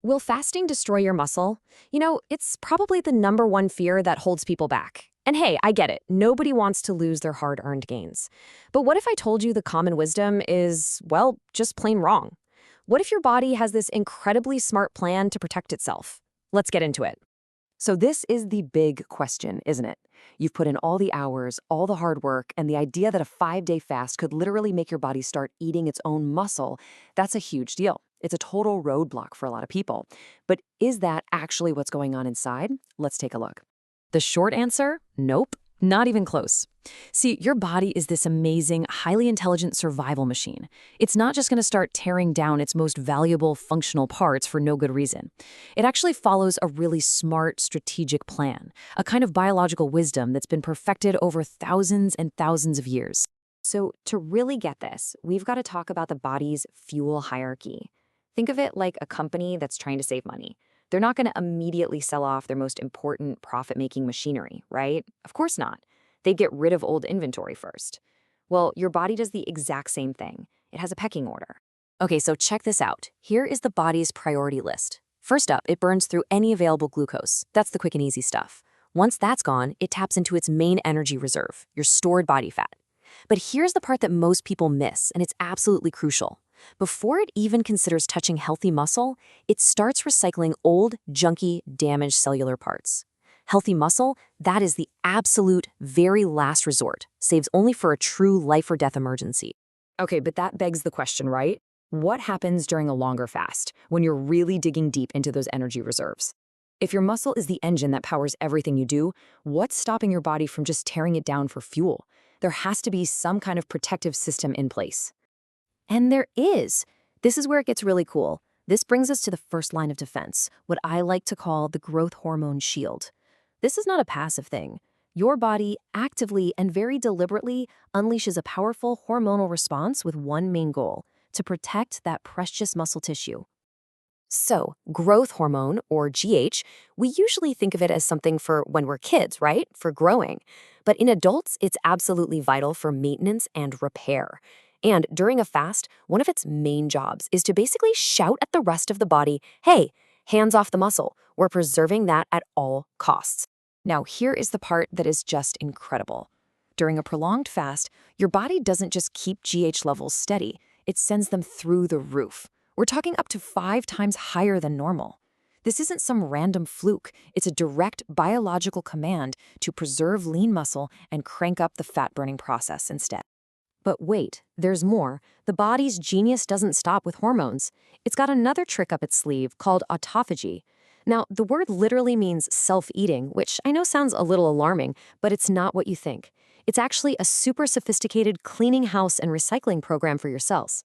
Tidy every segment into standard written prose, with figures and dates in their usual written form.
Will fasting destroy your muscle? It's probably the number one fear that holds people back. And hey, I get it. Nobody wants to lose their hard-earned gains. But what if I told you the common wisdom is, well, just plain wrong? What if your body has this incredibly smart plan to protect itself? Let's get into it. So this is the big question, isn't it? You've put in all the hours, all the hard work, and the idea that a 5-day fast could literally make your body start eating its own muscle, that's a huge deal. It's a total roadblock for a lot of people. But is that actually what's going on inside? Let's take a look. The short answer? Nope. Not even close. See, your body is this amazing, highly intelligent survival machine. It's not just going to start tearing down its most valuable functional parts for no good reason. It actually follows a really smart, strategic plan, a kind of biological wisdom that's been perfected over thousands and thousands of years. So to really get this, we've got to talk about the body's fuel hierarchy. Think of it like a company that's trying to save money. They're not going to immediately sell off their most important profit-making machinery, right? Of course not. They'd get rid of old inventory first. Well, your body does the exact same thing. It has a pecking order. Okay, so check this out. Here is the body's priority list. First up, it burns through any available glucose. That's the quick and easy stuff. Once that's gone, it taps into its main energy reserve, your stored body fat. But here's the part that most people miss, and it's absolutely crucial. Before it even considers touching healthy muscle, it starts recycling old, junky, damaged cellular parts. Healthy muscle, that is the absolute very last resort, saves only for a true life or death emergency. Okay, but that begs the question, right? What happens during a longer fast, when you're really digging deep into those energy reserves? If your muscle is the engine that powers everything you do, what's stopping your body from just tearing it down for fuel? There has to be some kind of protective system in place. And there is. This is where it gets really cool. This brings us to the first line of defense, what I like to call the growth hormone shield. This is not a passive thing. Your body actively and very deliberately unleashes a powerful hormonal response with one main goal: to protect that precious muscle tissue. So, growth hormone, or GH, we usually think of it as something for when we're kids, right? For growing. But in adults, it's absolutely vital for maintenance and repair. And during a fast, one of its main jobs is to basically shout at the rest of the body, hey, hands off the muscle. We're preserving that at all costs. Now, here is the part that is just incredible. During a prolonged fast, your body doesn't just keep GH levels steady, it sends them through the roof. We're talking up to 5 times higher than normal. This isn't some random fluke. It's a direct biological command to preserve lean muscle and crank up the fat-burning process instead. But wait, there's more. The body's genius doesn't stop with hormones. It's got another trick up its sleeve called autophagy. Now, the word literally means self-eating, which I know sounds a little alarming, but it's not what you think. It's actually a super sophisticated cleaning house and recycling program for your cells.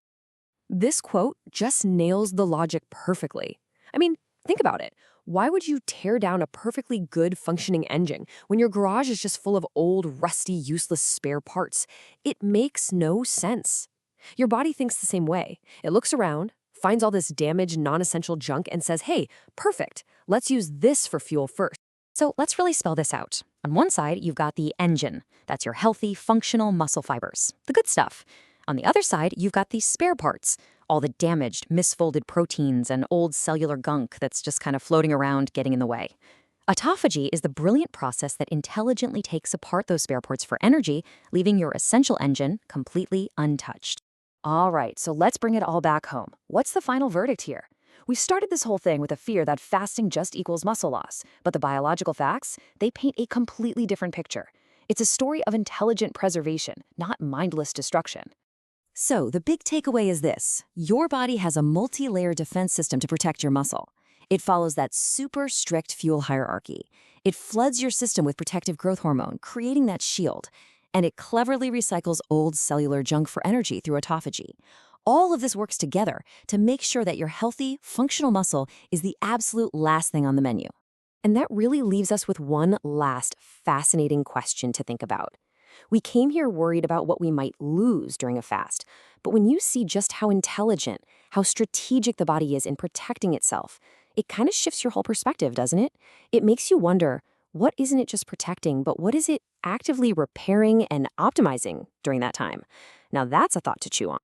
This quote just nails the logic perfectly. I mean, think about it. Why would you tear down a perfectly good functioning engine when your garage is just full of old, rusty, useless spare parts? It makes no sense. Your body thinks the same way. It looks around, finds all this damaged, non-essential junk, and says, hey, perfect, let's use this for fuel first. So let's really spell this out. On one side, you've got the engine. That's your healthy, functional muscle fibers, the good stuff. On the other side, you've got these spare parts, all the damaged, misfolded proteins and old cellular gunk that's just kind of floating around getting in the way. Autophagy is the brilliant process that intelligently takes apart those spare parts for energy, leaving your essential engine completely untouched. All right, so let's bring it all back home. What's the final verdict here? We started this whole thing with a fear that fasting just equals muscle loss, but the biological facts, they paint a completely different picture. It's a story of intelligent preservation, not mindless destruction. So the big takeaway is this: your body has a multi-layer defense system to protect your muscle. It follows that super strict fuel hierarchy. It floods your system with protective growth hormone, creating that shield. And it cleverly recycles old cellular junk for energy through autophagy. All of this works together to make sure that your healthy, functional muscle is the absolute last thing on the menu. And that really leaves us with one last fascinating question to think about. We came here worried about what we might lose during a fast, but when you see just how intelligent, how strategic the body is in protecting itself, it kind of shifts your whole perspective, doesn't it? It makes you wonder, what isn't it just protecting, but what is it actively repairing and optimizing during that time? Now that's a thought to chew on.